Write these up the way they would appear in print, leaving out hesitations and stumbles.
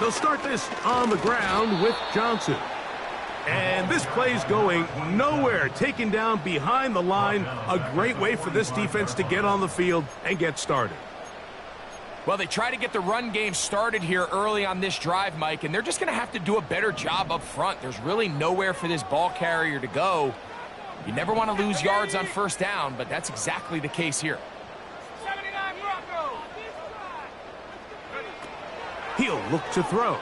They'll start this on the ground with Johnson. And this play's going nowhere, taken down behind the line. A great way for this defense to get on the field and get started. Well, they try to get the run game started here early on this drive, Mike, and they're just going to have to do a better job up front. There's really nowhere for this ball carrier to go. You never want to lose yards on first down, but that's exactly the case here. He'll look to throw.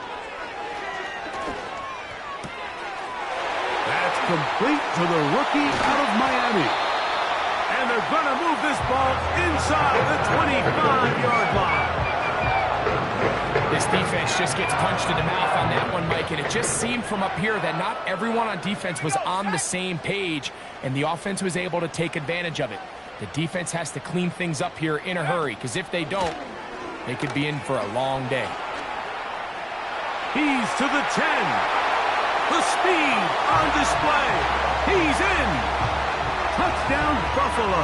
That's complete to the rookie out of Miami. And they're going to move this ball inside the 25-yard line. This defense just gets punched in the mouth on that one, Mike, and it just seemed from up here that not everyone on defense was on the same page, and the offense was able to take advantage of it. The defense has to clean things up here in a hurry, because if they don't, they could be in for a long day. He's to the 10. The speed on display. He's in. Touchdown, Buffalo.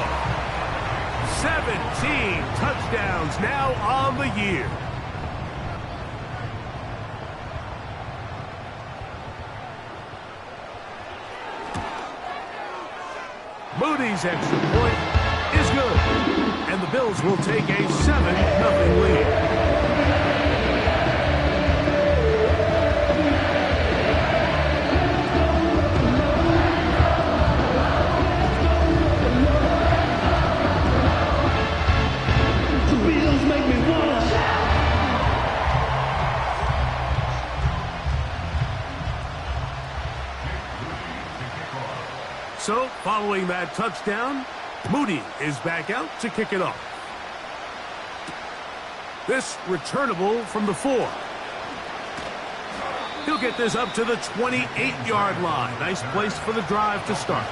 17 touchdowns now on the year. Moody's extra point is good. And the Bills will take a 7-0 lead. So, following that touchdown, Moody is back out to kick it off. This returnable from the 4. He'll get this up to the 28-yard line. Nice place for the drive to start.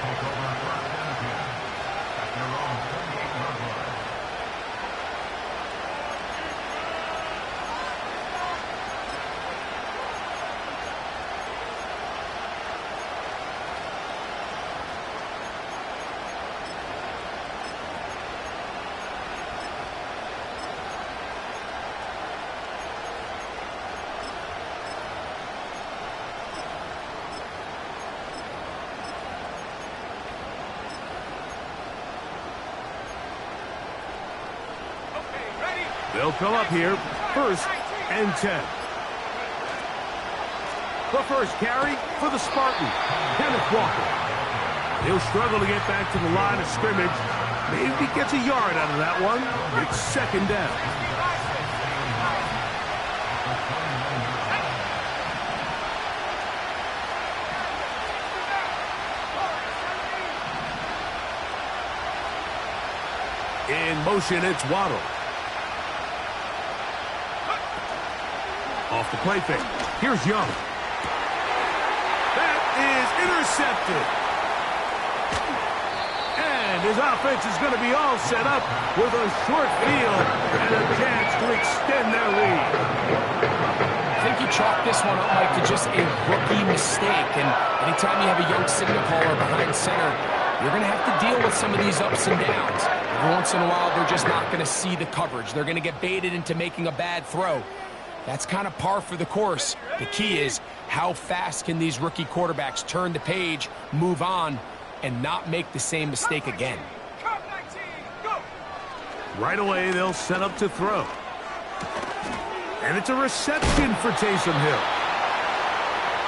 They'll come up here, 1st and 10. The first carry for the Spartans, Kenneth Walker. He'll struggle to get back to the line of scrimmage. Maybe gets a yard out of that one. It's 2nd down. In motion, it's Waddle. Off the play fake. Here's Young. That is intercepted. And his offense is going to be all set up with a short field and a chance to extend their lead. I think you chalk this one up, Mike, to just a rookie mistake. And anytime you have a young signal caller behind center, you're going to have to deal with some of these ups and downs. Every once in a while, they're just not going to see the coverage. They're going to get baited into making a bad throw. That's kind of par for the course. The key is how fast can these rookie quarterbacks turn the page, move on, and not make the same mistake again. Right away, they'll set up to throw. And it's a reception for Taysom Hill.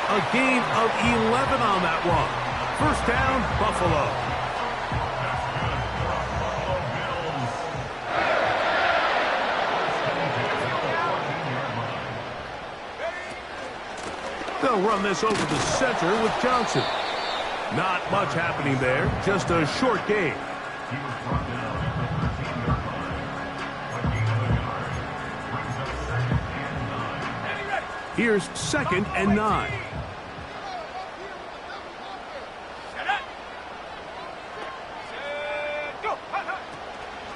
A gain of 11 on that one. 1st down, Buffalo. They'll run this over the center with Johnson. Not much happening there, just a short gain. Here's 2nd and 9.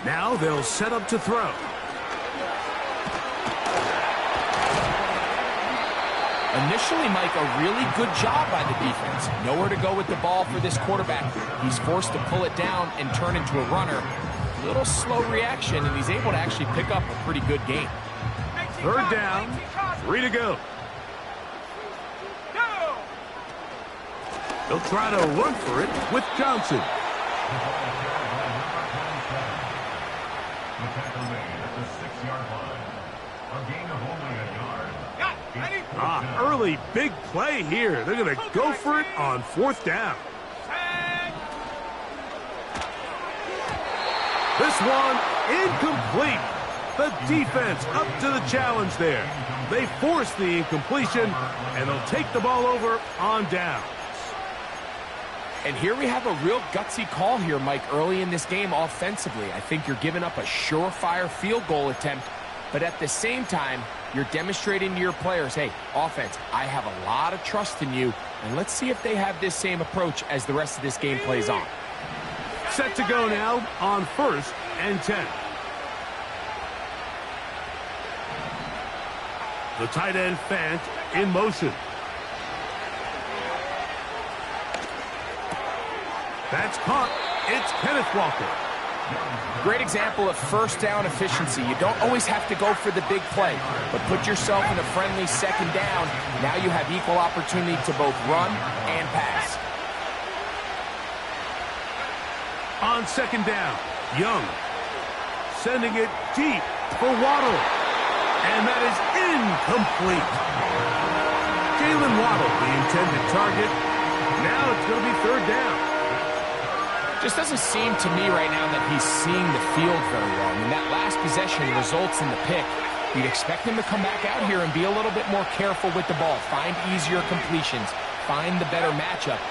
Now they'll set up to throw. Initially, Mike, a really good job by the defense. Nowhere to go with the ball for this quarterback. He's forced to pull it down and turn into a runner. A little slow reaction, and he's able to actually pick up a pretty good gain. 3rd down, 3 to go. They'll try to run for it with Johnson. Early big play here. They're going to go for it on 4th down. This one incomplete. The defense up to the challenge there. They force the incompletion, and they'll take the ball over on down. And here we have a real gutsy call here, Mike, early in this game offensively. I think you're giving up a surefire field goal attempt, but at the same time, you're demonstrating to your players, hey, offense, I have a lot of trust in you, and let's see if they have this same approach as the rest of this game plays on. Set to go now on 1st and 10. The tight end Fant in motion. That's caught. It's Kenneth Walker. Great example of 1st down efficiency. You don't always have to go for the big play, but put yourself in a friendly 2nd down. Now you have equal opportunity to both run and pass. On 2nd down, Young sending it deep for Waddle. And that is incomplete. Jalen Waddle, the intended target. Now it's going to be 3rd down. Just doesn't seem to me right now that he's seeing the field very well. I mean, that last possession results in the pick. You'd expect him to come back out here and be a little bit more careful with the ball, find easier completions, find the better matchup.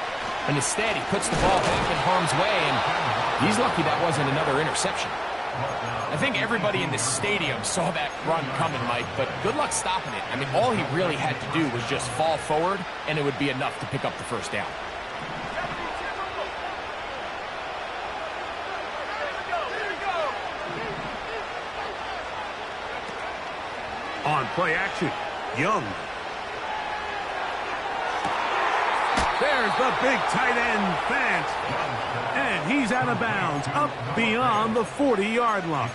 And instead, he puts the ball back in harm's way, and he's lucky that wasn't another interception. I think everybody in the stadium saw that run coming, Mike, but good luck stopping it. I mean, all he really had to do was just fall forward, and it would be enough to pick up the 1st down. On play action, Young. There's the big tight end, Fant. And he's out of bounds, up beyond the 40-yard line.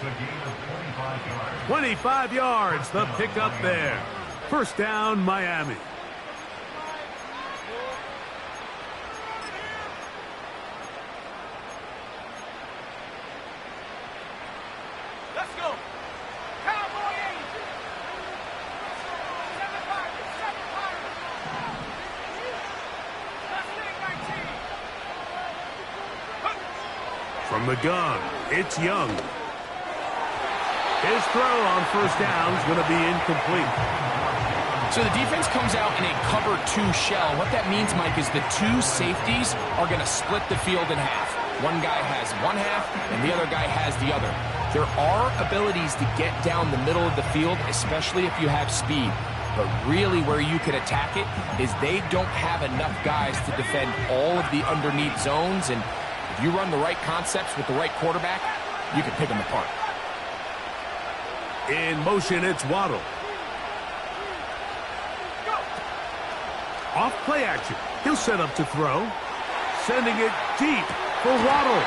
25 yards, the pickup there. 1st down, Miami. Let's go. Cowboy Angels. From the gun, it's Young. His throw on 1st down is going to be incomplete. So the defense comes out in a cover 2 shell. What that means, Mike, is the 2 safeties are going to split the field in half. One guy has one half, and the other guy has the other. There are abilities to get down the middle of the field, especially if you have speed. But really where you can attack it is they don't have enough guys to defend all of the underneath zones, and if you run the right concepts with the right quarterback, you can pick them apart. In motion, it's Waddle. Off play action. He'll set up to throw. Sending it deep for Waddle.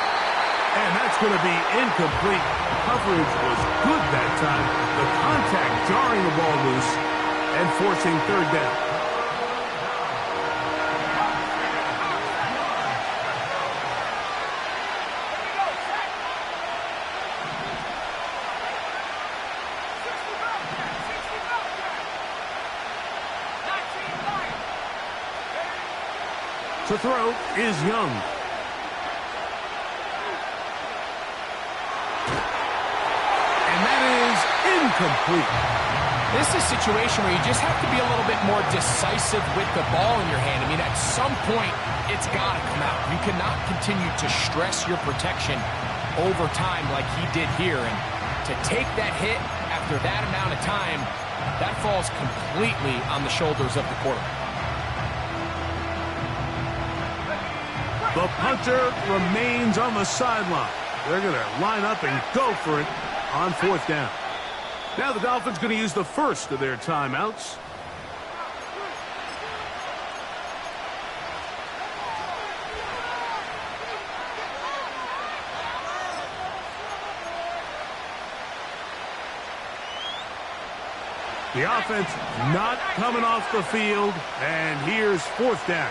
And that's going to be incomplete. Coverage was good that time. The contact jarring the ball loose and forcing 3rd down. To throw is Young. And that is incomplete. This is a situation where you just have to be a little bit more decisive with the ball in your hand. I mean, at some point, it's got to come out. You cannot continue to stress your protection over time like he did here. And to take that hit after that amount of time, that falls completely on the shoulders of the quarterback. The punter remains on the sideline. They're going to line up and go for it on 4th down. Now the Dolphins going to use the first of their timeouts. The offense not coming off the field, and here's fourth down.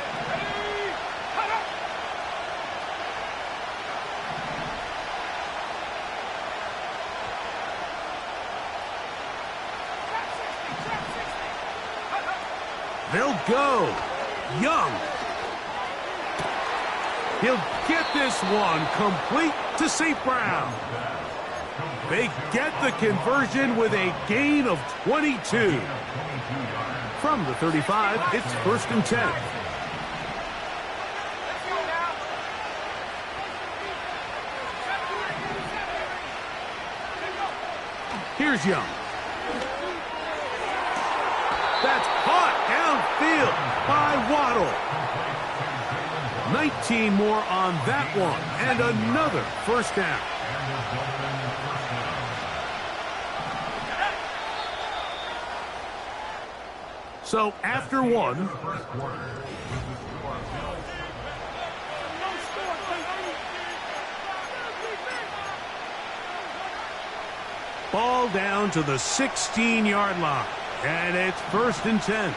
They'll go. Young. He'll get this one complete to St. Brown. They get the conversion with a gain of 22. From the 35, it's 1st and 10. Here's Young. That's caught downfield by Waddle. 19 more on that one, and another first down. So after one, ball down to the 16-yard line, and it's 1st and 10.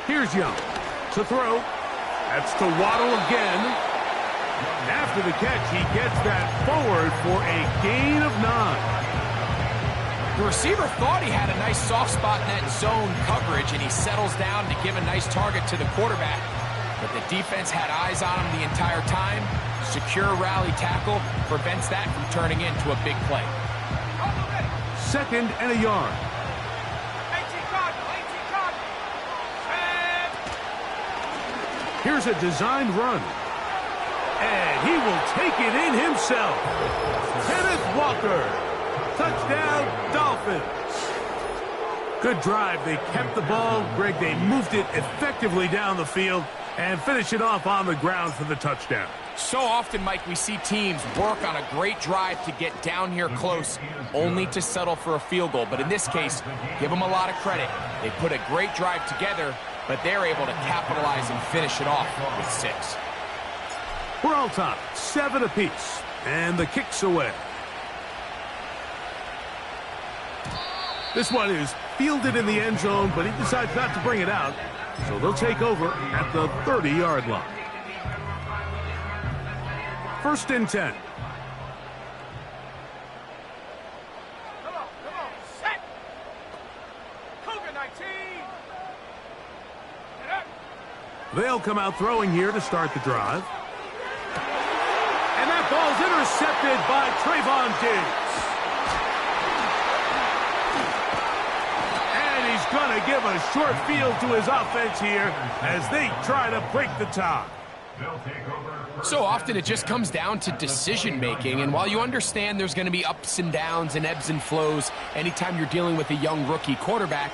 Here's Young to throw. That's to Waddle again. After the catch, he gets that forward for a gain of 9. The receiver thought he had a nice soft spot in that zone coverage, and he settles down to give a nice target to the quarterback. But the defense had eyes on him the entire time. Secure rally tackle prevents that from turning into a big play. 2nd and a yard. Here's a designed run. And he will take it in himself. Kenneth Walker. Touchdown, Dolphins. Good drive. They kept the ball. Greg, they moved it effectively down the field and finish it off on the ground for the touchdown. So often, Mike, we see teams work on a great drive to get down here close, only to settle for a field goal. But in this case, give them a lot of credit. They put a great drive together, but they're able to capitalize and finish it off with 6. We're all tied, 7 apiece, and the kick's away. This one is fielded in the end zone, but he decides not to bring it out, so they'll take over at the 30-yard line. 1st and 10. Come on, set. Cougar 19. Get up. They'll come out throwing here to start the drive. And that ball's intercepted by Trayvon Diggs. Going to give a short field to his offense here as they try to break the tie. So often it just comes down to decision making, and while you understand there's going to be ups and downs and ebbs and flows anytime you're dealing with a young rookie quarterback,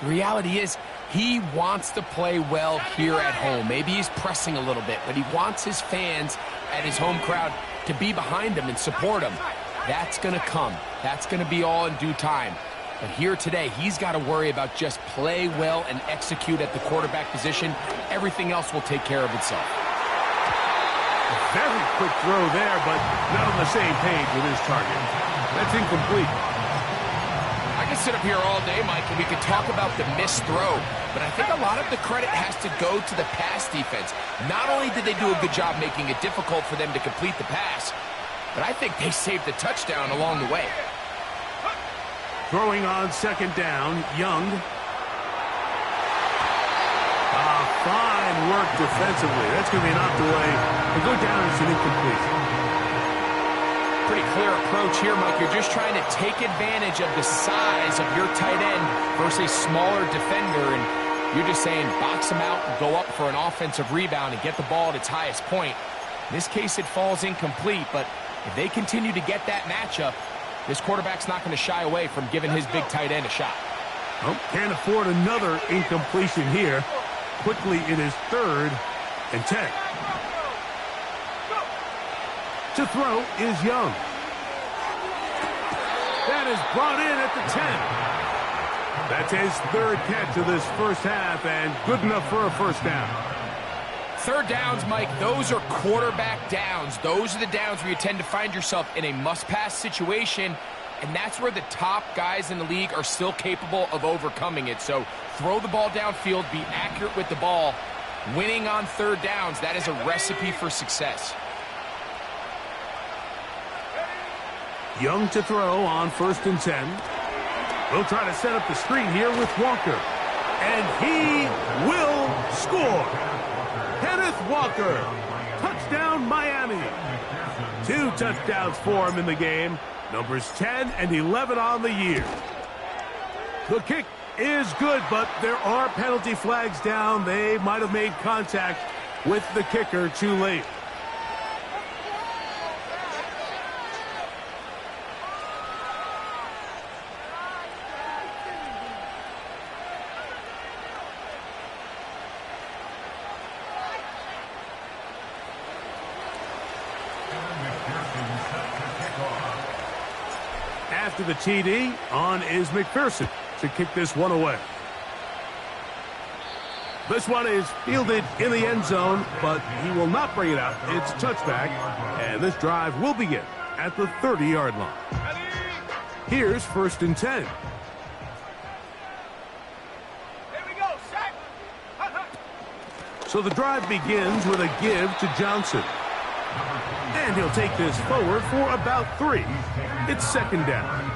the reality is he wants to play well here at home. Maybe he's pressing a little bit, but he wants his fans and his home crowd to be behind him and support him. That's going to come. That's going to be all in due time. But here today, he's got to worry about just play well and execute at the quarterback position. Everything else will take care of itself. Very quick throw there, but not on the same page with his target. That's incomplete. I could sit up here all day, Mike, and we could talk about the missed throw, but I think a lot of the credit has to go to the pass defense. Not only did they do a good job making it difficult for them to complete the pass, but I think they saved the touchdown along the way. Throwing on 2nd down, Young. Fine work defensively. That's going to be knocked away. They go down as an incomplete. Pretty clear approach here, Mike. You're just trying to take advantage of the size of your tight end versus a smaller defender, and you're just saying box him out and go up for an offensive rebound and get the ball at its highest point. In this case, it falls incomplete, but if they continue to get that matchup, this quarterback's not going to shy away from giving his big tight end a shot. Oh, can't afford another incompletion here. Quickly, it is 3rd and 10. To throw is Young. That is brought in at the 10. That's his 3rd catch of this first half, and good enough for a first down. Third downs, Mike, those are quarterback downs. Those are the downs where you tend to find yourself in a must-pass situation, and that's where the top guys in the league are still capable of overcoming it. So throw the ball downfield, be accurate with the ball. Winning on third downs, that is a recipe for success. Young to throw on 1st and 10. We'll try to set up the screen here with Walker. And he will score. Kenneth Walker. Touchdown, Miami. 2 touchdowns for him in the game. Numbers 10 and 11 on the year. The kick is good, but there are penalty flags down. They might have made contact with the kicker too late. After the TD, on is McPherson to kick this one away. This one is fielded in the end zone, but he will not bring it out. It's touchback, and this drive will begin at the 30-yard line. Here's 1st and 10. Here we go, sack. So the drive begins with a give to Johnson. And he'll take this forward for about 3. It's 2nd down.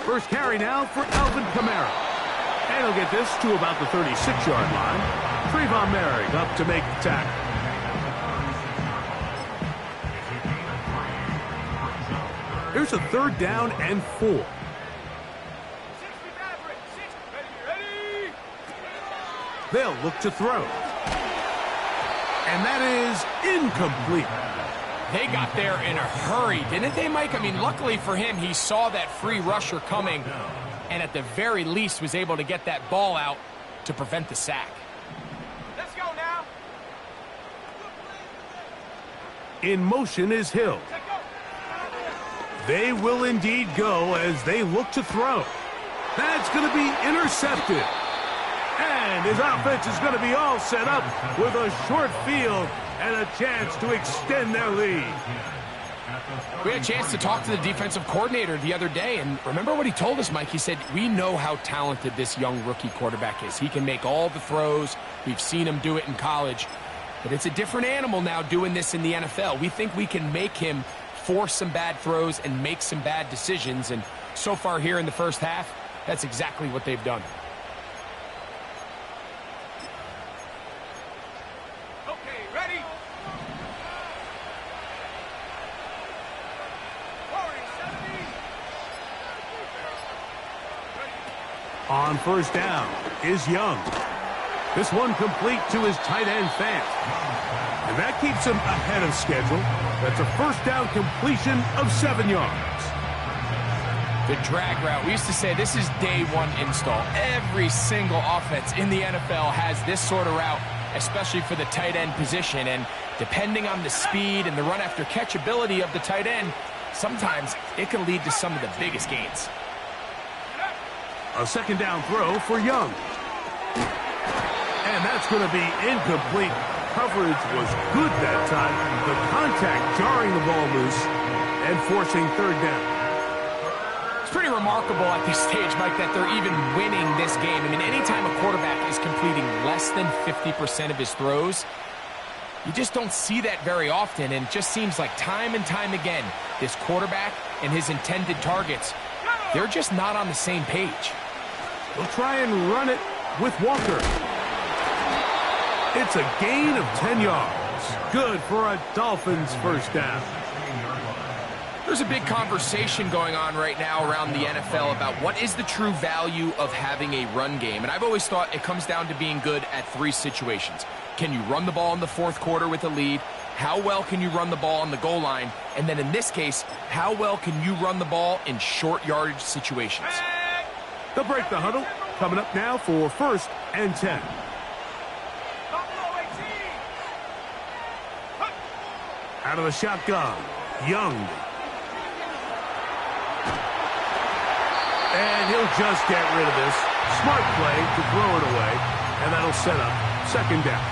First carry now for Alvin Kamara. And he'll get this to about the 36-yard line. Trayvon Merrick up to make the tackle. Here's a 3rd down and 4. They'll look to throw. And that is incomplete. They got there in a hurry, didn't they, Mike? I mean, luckily for him, he saw that free rusher coming and at the very least was able to get that ball out to prevent the sack. Let's go now. In motion is Hill. They will indeed go as they look to throw. That's going to be intercepted. And his offense is going to be all set up with a short field and a chance to extend their lead. We had a chance to talk to the defensive coordinator the other day, and remember what he told us, Mike? He said, we know how talented this young rookie quarterback is. He can make all the throws. We've seen him do it in college. But it's a different animal now doing this in the NFL. We think we can make him force some bad throws and make some bad decisions, and so far here in the first half, that's exactly what they've done. On 1st down is Young. This one complete to his tight end Fant. And that keeps him ahead of schedule. That's a 1st down completion of 7 yards. The drag route. We used to say this is day 1 install. Every single offense in the NFL has this sort of route, especially for the tight end position. And depending on the speed and the run after catch ability of the tight end, sometimes it can lead to some of the biggest gains. A 2nd down throw for Young. And that's going to be incomplete. Coverage was good that time. The contact jarring the ball loose and forcing 3rd down. It's pretty remarkable at this stage, Mike, that they're even winning this game. I mean, anytime a quarterback is completing less than 50% of his throws, you just don't see that very often. And it just seems like time and time again, this quarterback and his intended targets, they're just not on the same page. They'll try and run it with Walker. It's a gain of 10 yards. Good for a Dolphins 1st down. There's a big conversation going on right now around the NFL about what is the true value of having a run game. And I've always thought it comes down to being good at 3 situations. Can you run the ball in the 4th quarter with a lead? How well can you run the ball on the goal line? And then in this case, how well can you run the ball in short yardage situations? They'll break the huddle. Coming up now for 1st and 10. Out of the shotgun, Young. And he'll just get rid of this. Smart play to throw it away, and that'll set up second down.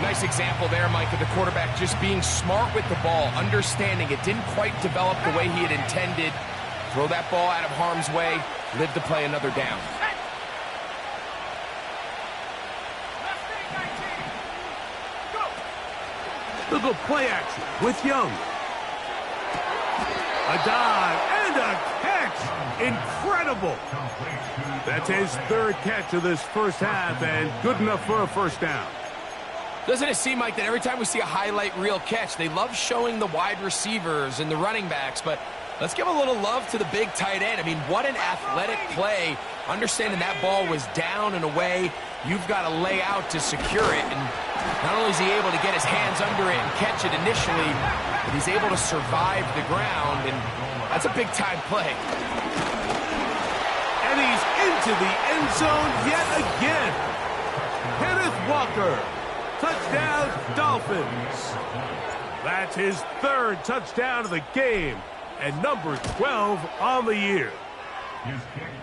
Nice example there, Mike, of the quarterback just being smart with the ball, understanding it didn't quite develop the way he had intended. Throw that ball out of harm's way, live to play another down. They'll go play action with Young. A dive and a catch. Incredible. That's his third catch of this first half, and good enough for a first down. Doesn't it seem like that every time we see a highlight reel catch, they love showing the wide receivers and the running backs, but let's give a little love to the big tight end. I mean, what an athletic play. Understanding that ball was down and away, you've got to lay out to secure it, and not only is he able to get his hands under it and catch it initially, but he's able to survive the ground, and that's a big-time play. And he's into the end zone yet again. Kenneth Walker. Touchdown, Dolphins. That's his third touchdown of the game, and number 12 on the year.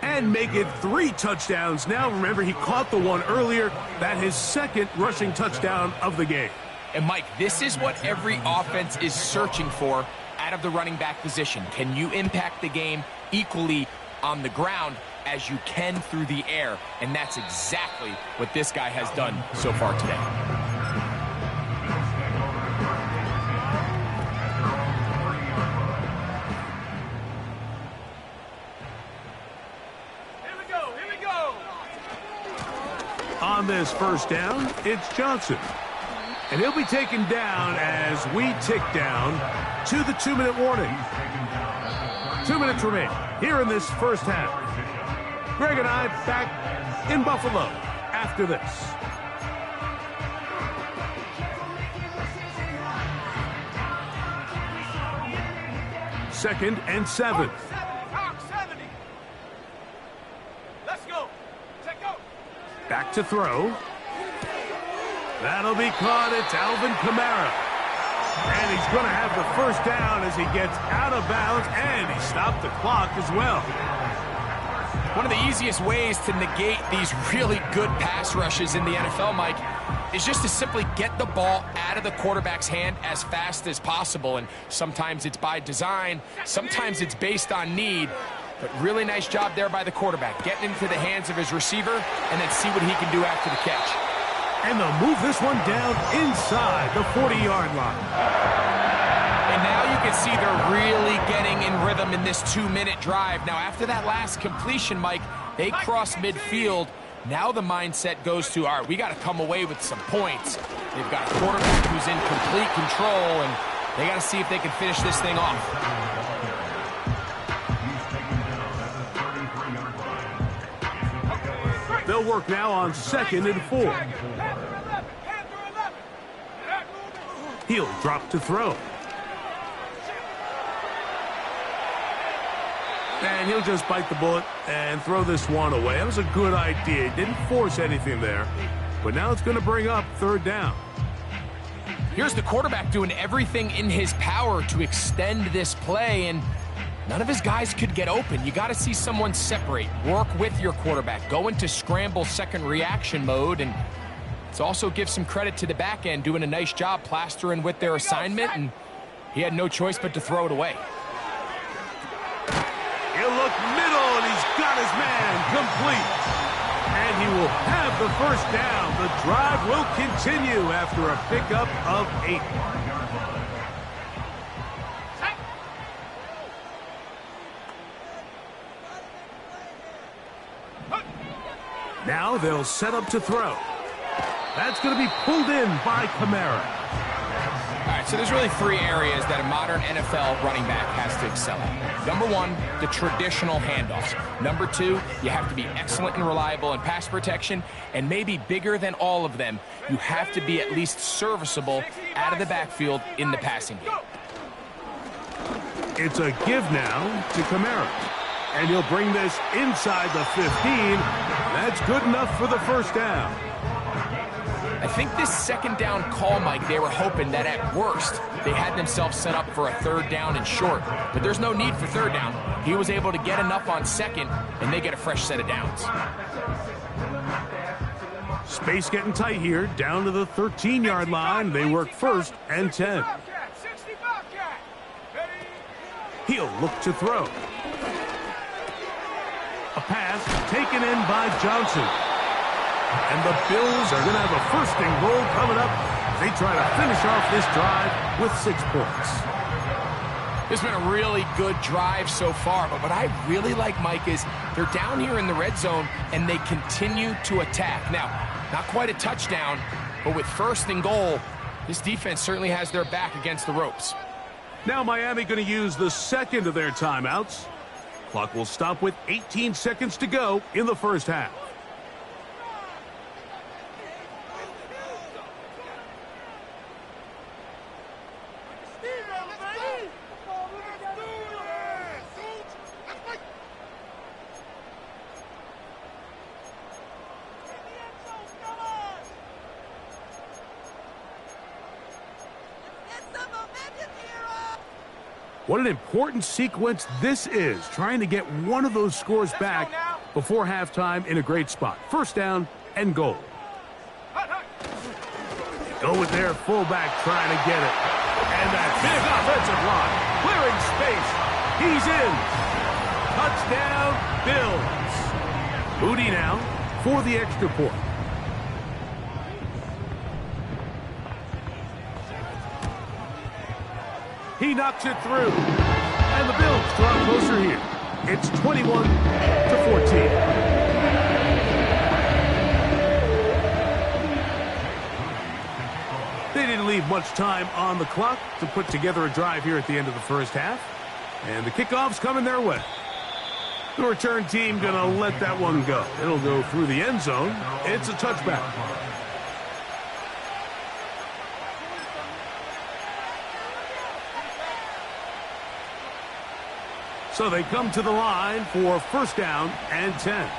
And make it 3 touchdowns now. Remember, he caught the one earlier. That his second rushing touchdown of the game. And, Mike, this is what every offense is searching for out of the running back position. Can you impact the game equally on the ground as you can through the air? And that's exactly what this guy has done so far today. On this first down, it's Johnson. And he'll be taken down as we tick down to the 2-minute warning. 2 minutes remain here in this first half. Greg and I back in Buffalo after this. Second and 7. Back to throw. That'll be caught. It's Alvin Kamara. And he's going to have the first down as he gets out of bounds, and he stopped the clock as well. One of the easiest ways to negate these really good pass rushes in the NFL, Mike, is just to simply get the ball out of the quarterback's hand as fast as possible. And sometimes it's by design, sometimes it's based on need. But really nice job there by the quarterback, getting into the hands of his receiver and then see what he can do after the catch. And they'll move this one down inside the 40-yard line. And now you can see they're really getting in rhythm in this 2-minute drive. Now, after that last completion, Mike, they cross midfield. Now the mindset goes to, all right, we got to come away with some points. They've got a quarterback who's in complete control, and they got to see if they can finish this thing off. They'll work now on 2nd and 4. He'll drop to throw. And he'll just bite the bullet and throw this one away. That was a good idea. Didn't force anything there. But now it's going to bring up 3rd down. Here's the quarterback doing everything in his power to extend this play, and none of his guys could get open. You got to see someone separate, work with your quarterback, go into scramble second reaction mode, and it's also give some credit to the back end doing a nice job plastering with their assignment, and he had no choice but to throw it away. He'll look middle, and he's got his man complete. And he will have the first down. The drive will continue after a pickup of 8. Now they'll set up to throw. That's going to be pulled in by Kamara. All right, so there's really 3 areas that a modern NFL running back has to excel at. Number 1, the traditional handoffs. Number 2, you have to be excellent and reliable in pass protection. And maybe bigger than all of them, you have to be at least serviceable out of the backfield in the passing game. It's a give now to Kamara. And he'll bring this inside the 15. That's good enough for the first down. I think this second down call, Mike, they were hoping that at worst they had themselves set up for a third down and short. But there's no need for third down. He was able to get enough on second, and they get a fresh set of downs. Space getting tight here, down to the 13-yard line. They work first and 10. He'll look to throw. A pass taken in by Johnson. And the Bills are going to have a first and goal coming up. They try to finish off this drive with 6 points. This has been a really good drive so far, but what I really like, Mike, is they're down here in the red zone, and they continue to attack. Now, not quite a touchdown, but with first and goal, this defense certainly has their back against the ropes. Now Miami going to use the second of their timeouts. Clock will stop with 18 seconds to go in the first half. What an important sequence this is, trying to get one of those scores back before halftime in a great spot. First down and goal. Go with their fullback trying to get it. And that big offensive line, clearing space. He's in. Touchdown, Bills. Moody now for the extra point. He knocks it through. And the Bills draw closer here. It's 21-14. They didn't leave much time on the clock to put together a drive here at the end of the first half. And the kickoff's coming their way. The return team going to let that one go. It'll go through the end zone. It's a touchback. So they come to the line for first down and 10.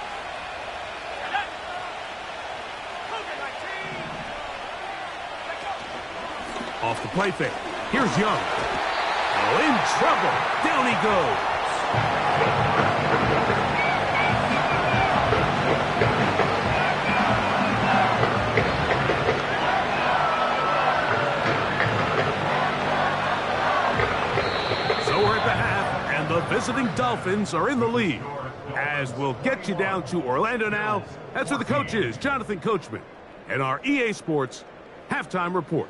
Off the play fake. Here's Young. Oh, in trouble. Down he goes. So we're at the half, and the visiting Dolphins are in the lead. As we'll get you down to Orlando now, that's where the coach is, Jonathan Coachman, and our EA Sports halftime report.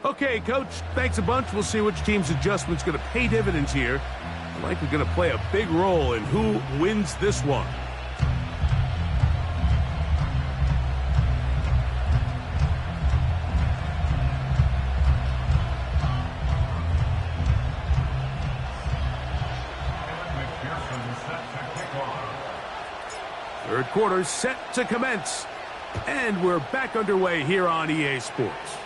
Okay, Coach, thanks a bunch. We'll see which team's adjustment's going to pay dividends here. Likely going to play a big role in who wins this one. Third quarter set to commence. And we're back underway here on EA Sports.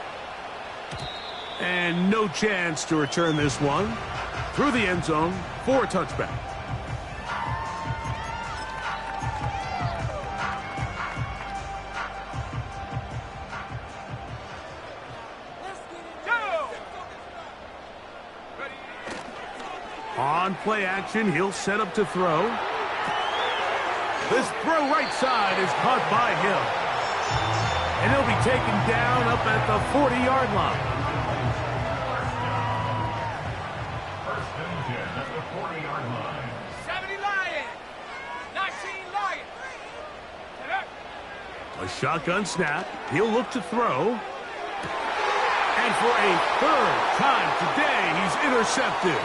And no chance to return this one through the end zone for a touchback. On play action, he'll set up to throw. This throw right side is caught by Hill. And he'll be taken down up at the 40-yard line. A shotgun snap. He'll look to throw. And for a third time today, he's intercepted.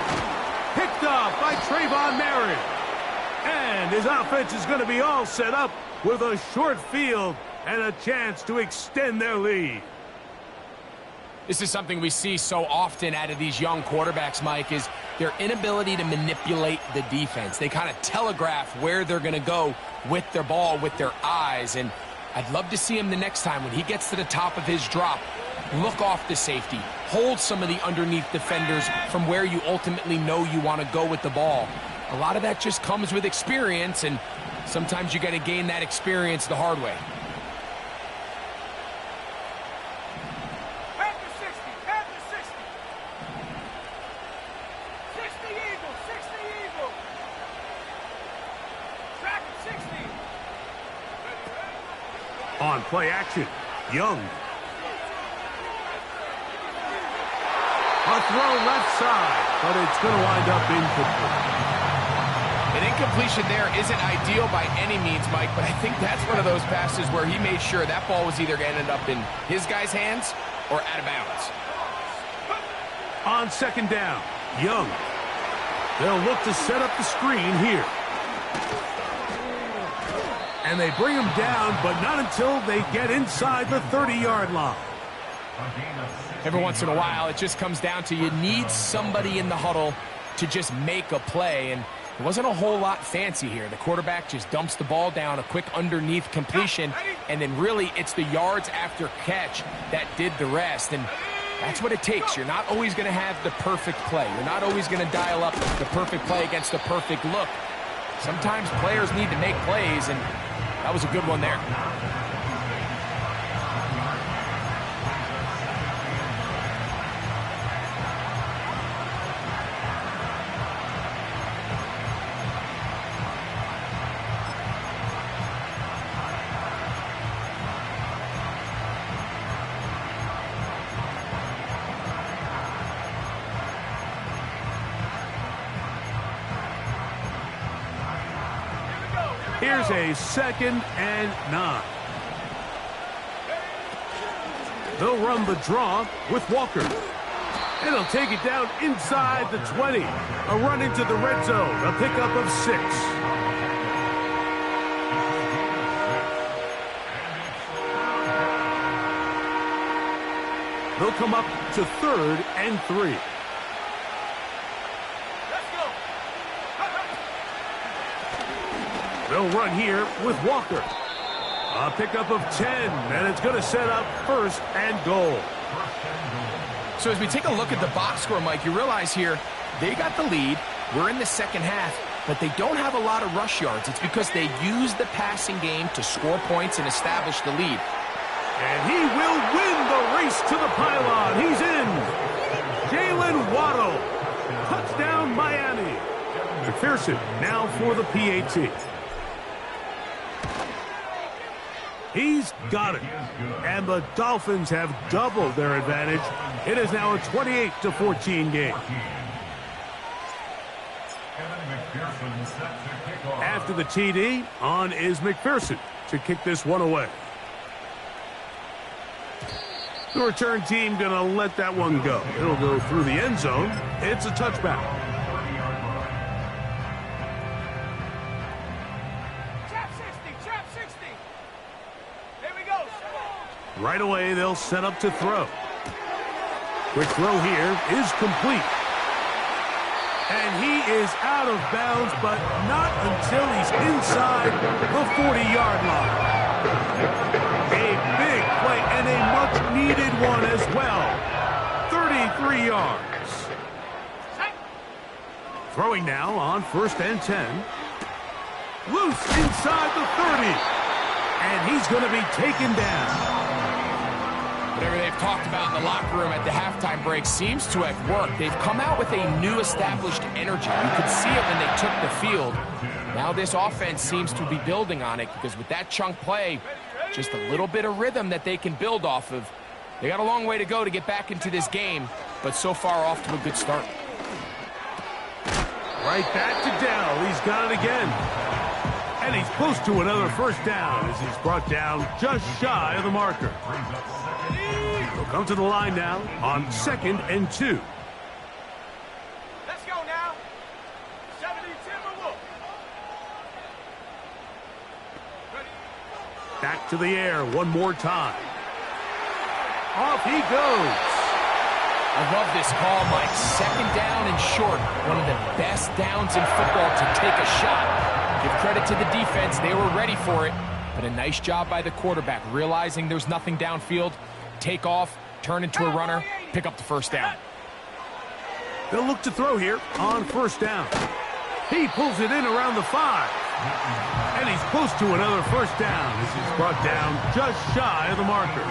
Picked off by Trayvon Merritt. And his offense is going to be all set up with a short field and a chance to extend their lead. This is something we see so often out of these young quarterbacks, Mike, is their inability to manipulate the defense. They kind of telegraph where they're going to go with their ball, with their eyes. And I'd love to see him the next time when he gets to the top of his drop. Look off the safety. Hold some of the underneath defenders from where you ultimately know you want to go with the ball. A lot of that just comes with experience, and sometimes you got to gain that experience the hard way. Back to 60, back to 60. 60 Eagle, 60 Eagle. Track at 60. On play action, Young. A throw left side, but it's going to wind up incomplete. An incompletion there isn't ideal by any means, Mike, but I think that's one of those passes where he made sure that ball was either going to end up in his guy's hands or out of bounds. On second down, Young. They'll look to set up the screen here. And they bring him down, but not until they get inside the 30-yard line. Every once in a while, it just comes down to you need somebody in the huddle to just make a play, and it wasn't a whole lot fancy here. The quarterback just dumps the ball down, a quick underneath completion, and then really it's the yards after catch that did the rest, and that's what it takes. You're not always going to have the perfect play. You're not always going to dial up the perfect play against the perfect look. Sometimes players need to make plays, and that was a good one there. Here's a 2nd and 9. They'll run the draw with Walker. And he'll take it down inside the 20. A run into the red zone, a pickup of 6. They'll come up to 3rd and 3. They'll run here with Walker. A pickup of 10, and it's going to set up 1st and goal. So as we take a look at the box score, Mike, you realize here they got the lead. We're in the second half, but they don't have a lot of rush yards. It's because they use the passing game to score points and establish the lead. And he will win the race to the pylon. He's in. Jalen Waddle. Touchdown, Miami. McPherson now for the PAT. He's got it. And the Dolphins have doubled their advantage. It is now a 28-14 game. After the TD, on is McPherson to kick this one away. The return team going to let that one go. It'll go through the end zone. It's a touchback. Right away, they'll set up to throw. Quick throw here is complete. And he is out of bounds, but not until he's inside the 40-yard line. A big play and a much-needed one as well. 33 yards. Throwing now on 1st and 10. Loose inside the 30. And he's going to be taken down. Whatever they've talked about in the locker room at the halftime break seems to have worked. They've come out with a new established energy. You could see it when they took the field. Now this offense seems to be building on it because with that chunk play, just a little bit of rhythm that they can build off of. They got a long way to go to get back into this game, but so far off to a good start. Right back to Dell. He's got it again. And he's close to another 1st down as he's brought down just shy of the marker. He'll come to the line now on 2nd and 2. Let's go now. 70 Timberwolves. Back to the air one more time. Off he goes. I love this call, Mike. 2nd down and short. One of the best downs in football to take a shot. Give credit to the defense. They were ready for it. But a nice job by the quarterback, realizing there's nothing downfield, take off, turn into a runner, pick up the first down. They'll look to throw here on first down. He pulls it in around the 5. And he's close to another first down as he's brought down just shy of the marker.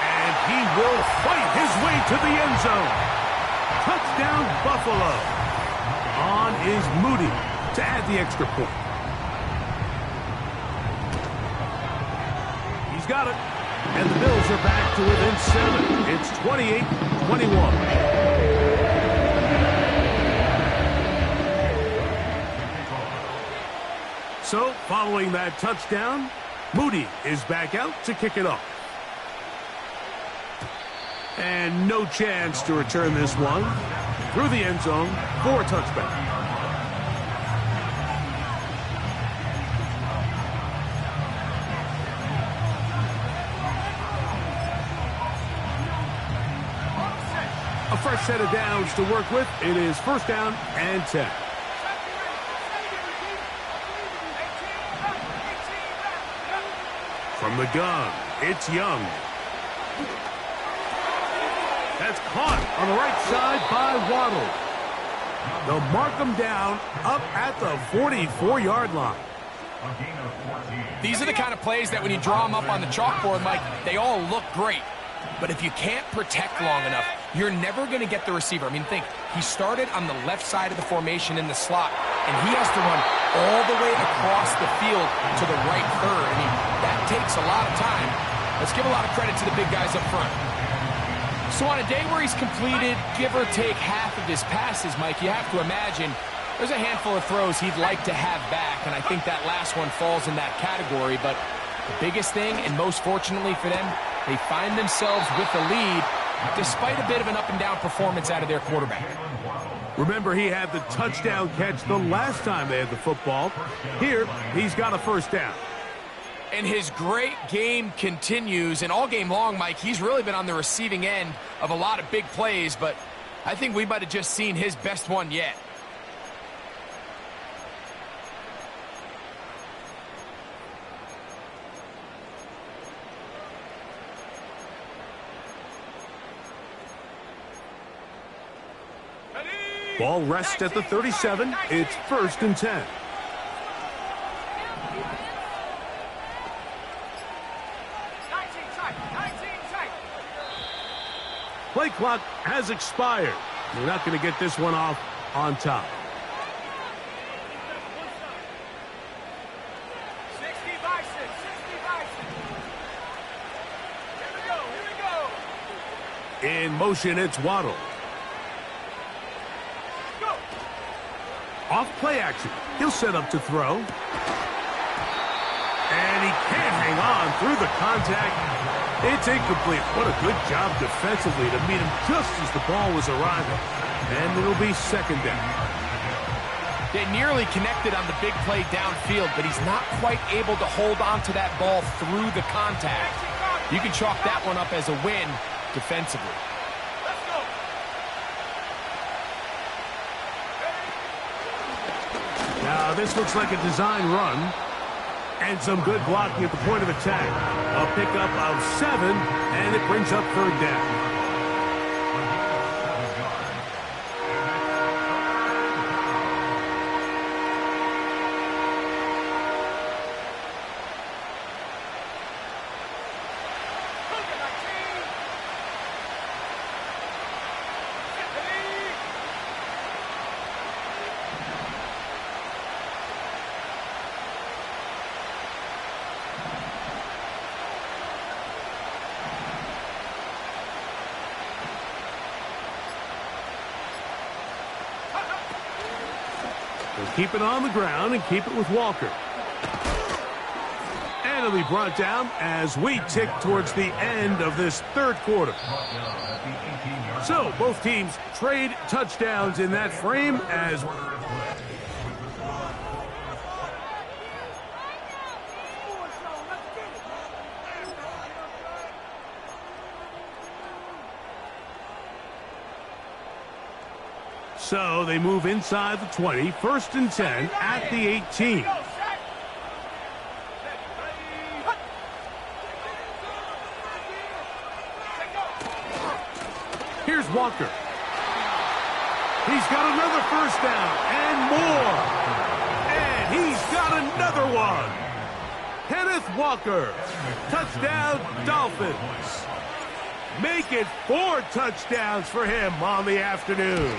And he will fight his way to the end zone. Touchdown, Buffalo. On is Moody to add the extra point. He's got it. And the Bills are back to within 7. It's 28-21. So, following that touchdown, Moody is back out to kick it off. And no chance to return this one through the end zone for a touchback. A fresh set of downs to work with. It is first down and 10. From the gun, it's Young. That's caught on the right side by Waddle. They'll mark him down up at the 44-yard line. These are the kind of plays that when you draw them up on the chalkboard, Mike, they all look great. But if you can't protect long enough, you're never going to get the receiver. I mean, think, he started on the left side of the formation in the slot, and he has to run all the way across the field to the right third. I mean, that takes a lot of time. Let's give a lot of credit to the big guys up front. So on a day where he's completed, give or take half of his passes, Mike, you have to imagine there's a handful of throws he'd like to have back, and I think that last one falls in that category. But the biggest thing, and most fortunately for them, they find themselves with the lead despite a bit of an up-and-down performance out of their quarterback. Remember, he had the touchdown catch the last time they had the football. Here, he's got a first down. And his great game continues, and all game long, Mike, he's really been on the receiving end of a lot of big plays, but I think we might have just seen his best one yet. Ball rests at the 37. It's first and 10. 19 tight. Play clock has expired. They're not going to get this one off on top. 60 by 6. Here we go. In motion, it's Waddle. Off play action. He'll set up to throw. And he can't hang on through the contact. It's incomplete. What a good job defensively to meet him just as the ball was arriving. And it'll be second down. They nearly connected on the big play downfield, but he's not quite able to hold on to that ball through the contact. You can chalk that one up as a win defensively. Now, this looks like a design run. And some good blocking at the point of attack. A pickup of 7, and it brings up third down. Keep it on the ground and keep it with Walker. And it'll be brought down as we tick towards the end of this third quarter. So both teams trade touchdowns in that frame as So they move inside the 20, 1st and 10 at the 18. Here's Walker. He's got another first down and more. And he's got another one. Kenneth Walker. Touchdown, Dolphins. Make it 4 touchdowns for him on the afternoon.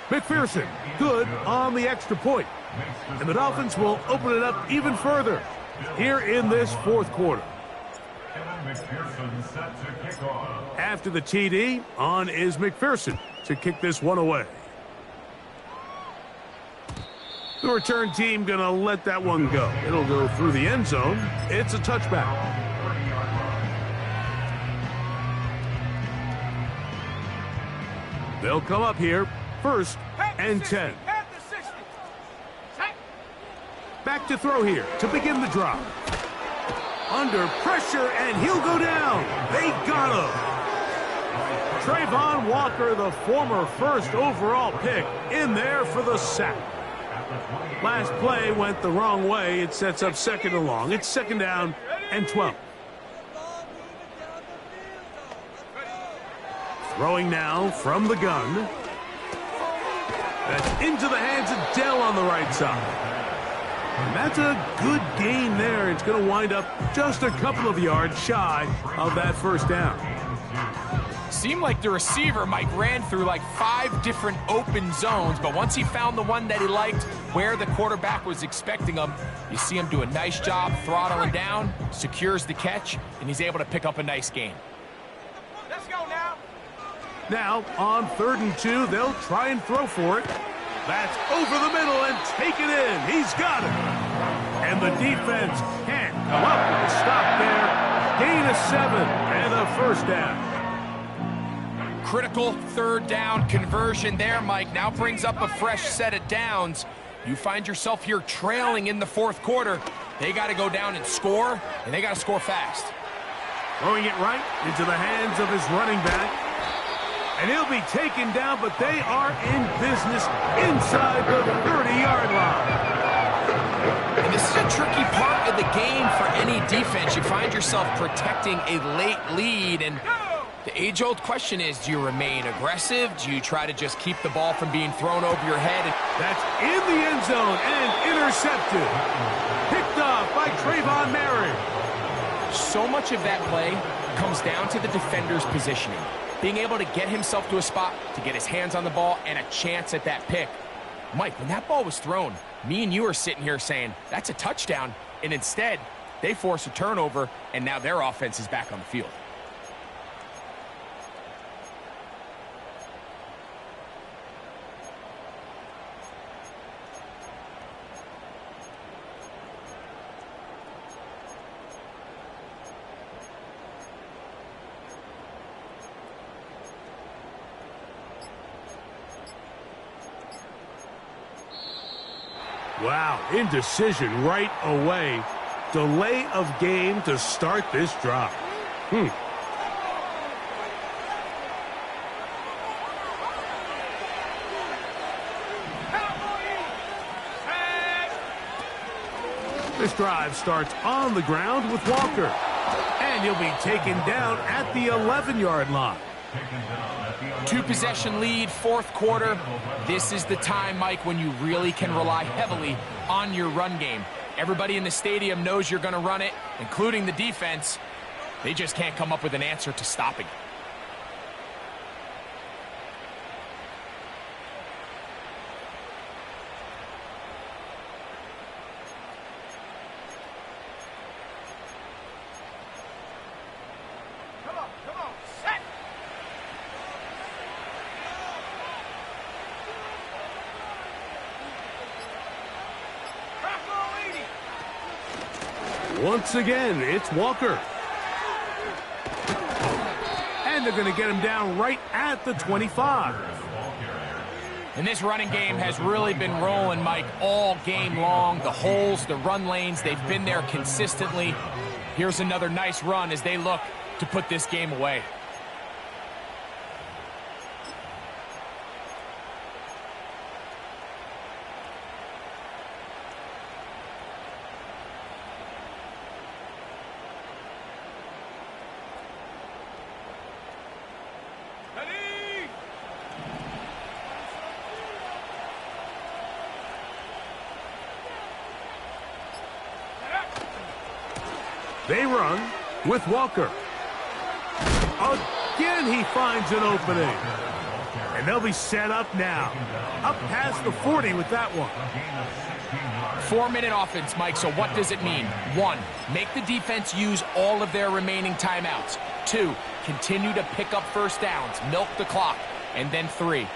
McPherson, good on the extra point. And the Dolphins will open it up even further here in this 4th quarter. After the TD, on is McPherson to kick this one away. The return team going to let that one go. It'll go through the end zone. It's a touchback. They'll come up here, 1st and 10. Back to throw here to begin the drive. Under pressure, and he'll go down. They got him. Trayvon Walker, the former 1st overall pick, in there for the sack. Last play went the wrong way. It sets up 2nd and long. It's 2nd down and 12. Throwing now from the gun. That's into the hands of Dell on the right side. And that's a good gain there. It's going to wind up just a couple of yards shy of that 1st down. Seemed like the receiver, Mike, ran through like 5 different open zones, but once he found the one that he liked, where the quarterback was expecting him, you see him do a nice job throttling down, secures the catch, and he's able to pick up a nice gain. Let's go now. Now, on 3rd and 2, they'll try and throw for it. That's over the middle and take it in. He's got it. And the defense can't come up with a stop there. Gain of 7 and a 1st down. Critical 3rd down conversion there, Mike. Now brings up a fresh set of downs. You find yourself here trailing in the 4th quarter. They got to go down and score, and they got to score fast. Throwing it right into the hands of his running back. And he'll be taken down, but they are in business inside the 30-yard line. And this is a tricky part of the game for any defense. You find yourself protecting a late lead, and the age-old question is, do you remain aggressive? Do you try to just keep the ball from being thrown over your head? That's in the end zone and intercepted. Picked off by Trayvon Merritt. So much of that play comes down to the defender's positioning. Being able to get himself to a spot, to get his hands on the ball, and a chance at that pick. Mike, when that ball was thrown, me and you are sitting here saying, that's a touchdown. And instead, they force a turnover, and now their offense is back on the field. Wow, indecision right away. Delay of game to start this drive. This drive starts on the ground with Walker. And he'll be taken down at the 11-yard line. 2-possession lead, 4th quarter. This is the time, Mike, when you really can rely heavily on your run game. Everybody in the stadium knows you're going to run it, including the defense. They just can't come up with an answer to stopping it. Once again, it's Walker. And they're going to get him down right at the 25. And this running game has really been rolling, Mike, all game long. The holes, the run lanes, they've been there consistently. Here's another nice run as they look to put this game away. They run with Walker. Again, he finds an opening. And they'll be set up now. Up past the 40 with that one. 4-minute offense, Mike, so what does it mean? 1, make the defense use all of their remaining timeouts. 2, continue to pick up first downs, milk the clock. And then 3,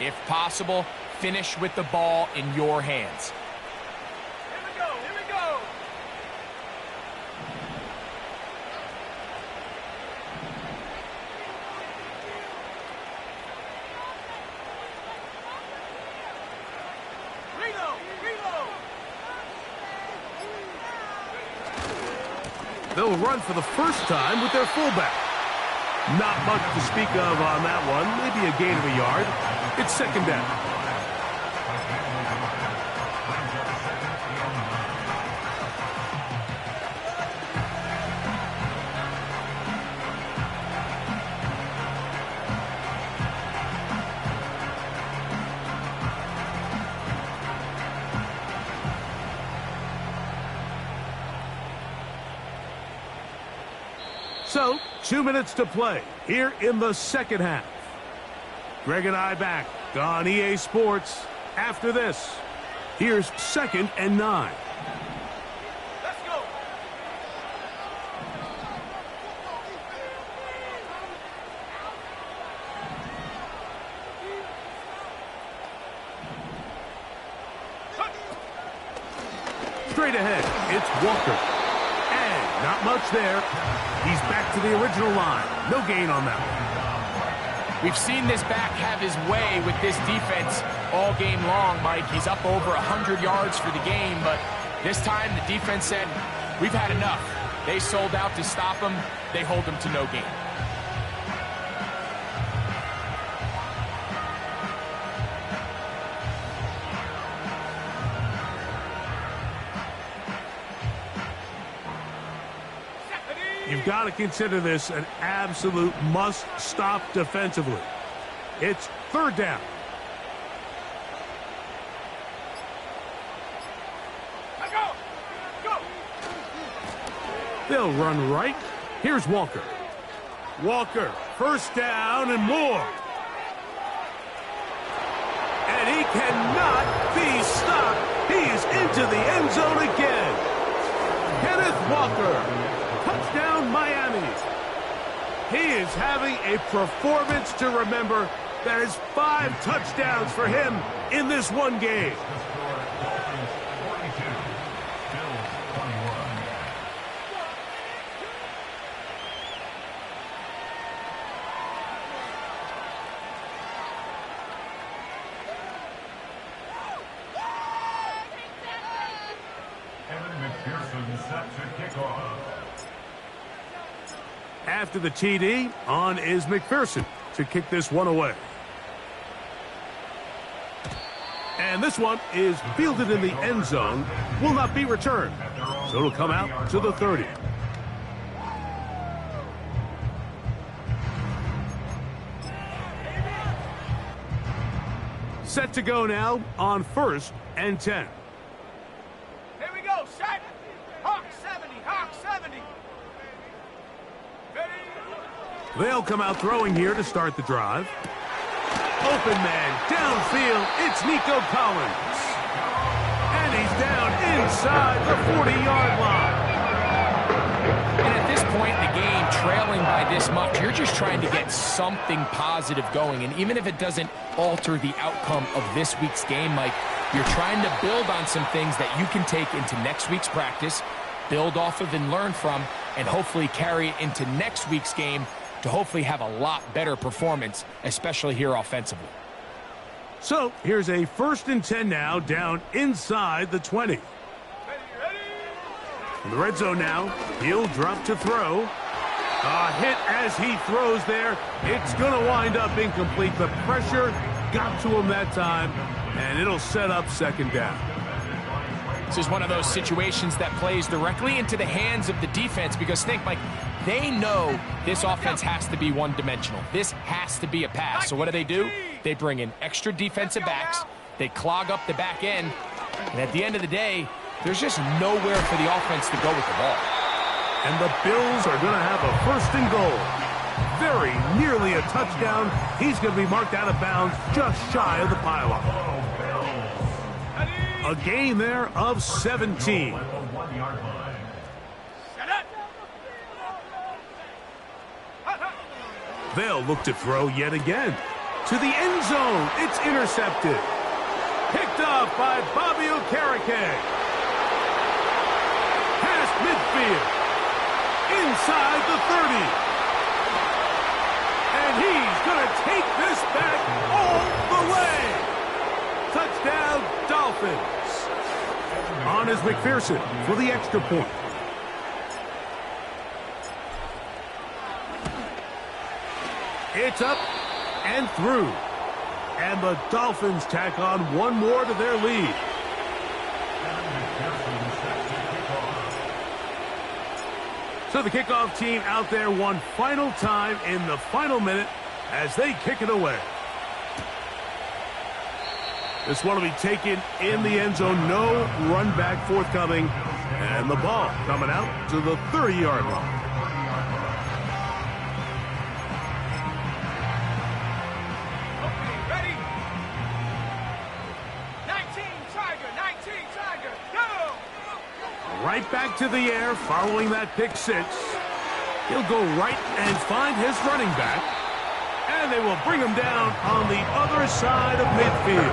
if possible, finish with the ball in your hands. Here we go, here we go. Reload, reload. They'll run for the first time with their fullback. Not much to speak of on that one. Maybe a gain of a yard. It's second down. So, 2 minutes to play here in the second half. Greg and I back on EA Sports after this. Here's 2nd and 9. Let's go. Straight ahead, it's Walker. And not much there. He's back to the original line. No gain on that one. We've seen this back have his way with this defense all game long, Mike. He's up over 100 yards for the game, but this time the defense said, we've had enough. They sold out to stop him. They hold him to no gain. You've got to consider this an absolute must-stop defensively. It's third down. Go, go. They'll run right. Here's Walker. Walker, first down and more. And he cannot be stopped. He is into the end zone again. Kenneth Walker. Touchdown, Miami. He is having a performance to remember. That is 5 touchdowns for him in this one game. After the TD, on is McPherson to kick this one away. And this one is fielded in the end zone, will not be returned. So it'll come out to the 30. Set to go now on 1st and 10. Here we go, set. Hawk 70, Hawk 70. They'll come out throwing here to start the drive. Open man, downfield, it's Nico Collins. And he's down inside the 40-yard line. And at this point in the game, trailing by this much, you're just trying to get something positive going. And even if it doesn't alter the outcome of this week's game, Mike, you're trying to build on some things that you can take into next week's practice, build off of and learn from, and hopefully carry it into next week's game to hopefully have a lot better performance, especially here offensively. So here's a 1st and 10 now, down inside the 20. In the red zone now, he'll drop to throw. A hit as he throws there. It's going to wind up incomplete. The pressure got to him that time, and it'll set up second down. This is one of those situations that plays directly into the hands of the defense because think, Mike, they know this offense has to be one-dimensional. This has to be a pass. So what do? They bring in extra defensive backs. They clog up the back end. And at the end of the day, there's just nowhere for the offense to go with the ball. And the Bills are going to have a first and goal. Very nearly a touchdown. He's going to be marked out of bounds just shy of the pylon. A gain there of 17. They'll look to throw yet again. To the end zone. It's intercepted. Picked off by Bobby Okereke. Past midfield. Inside the 30. And he's going to take this back all the way. Touchdown, Dolphins. On is McPherson for the extra point. It's up and through. And the Dolphins tack on one more to their lead. So the kickoff team out there one final time in the final minute as they kick it away. This one will be taken in the end zone. No run back forthcoming. And the ball coming out to the 30-yard line. Right back to the air following that pick six. He'll go right and find his running back. And they will bring him down on the other side of midfield.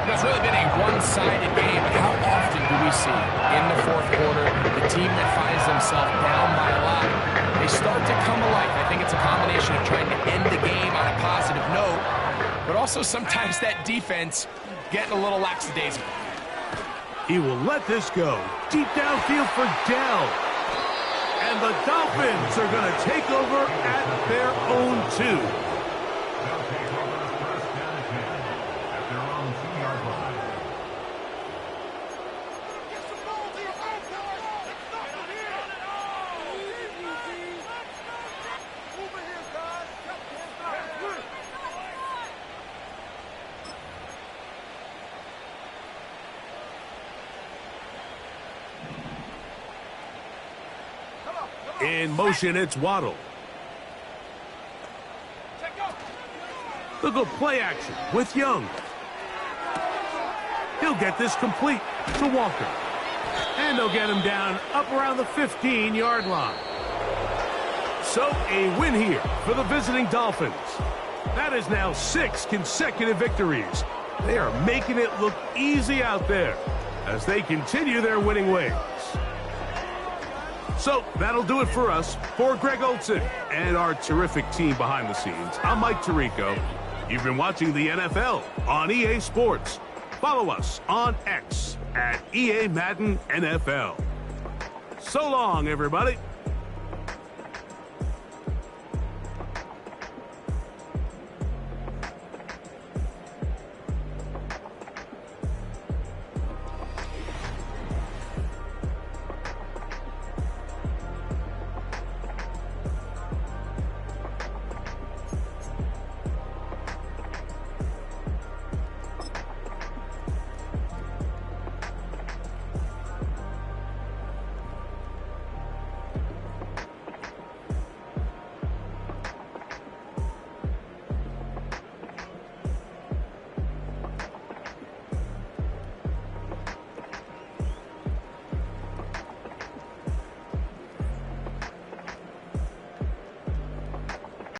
It's really been a one-sided game, but how often do we see in the fourth quarter the team that finds themselves down by a lot, they start to come alive. I think it's a combination of trying to end the game on a positive note, but also sometimes that defense getting a little lackadaisical. He will let this go. Deep downfield for Dell. And the Dolphins are going to take over at their own 2. In motion, it's Waddle. They'll go play action with Young. He'll get this complete to Walker. And they'll get him down up around the 15-yard line. So a win here for the visiting Dolphins. That is now 6 consecutive victories. They are making it look easy out there as they continue their winning ways. So that'll do it for us. For Greg Olson and our terrific team behind the scenes, I'm Mike Tirico. You've been watching the NFL on EA Sports. Follow us on X at EA Madden NFL. So long, everybody.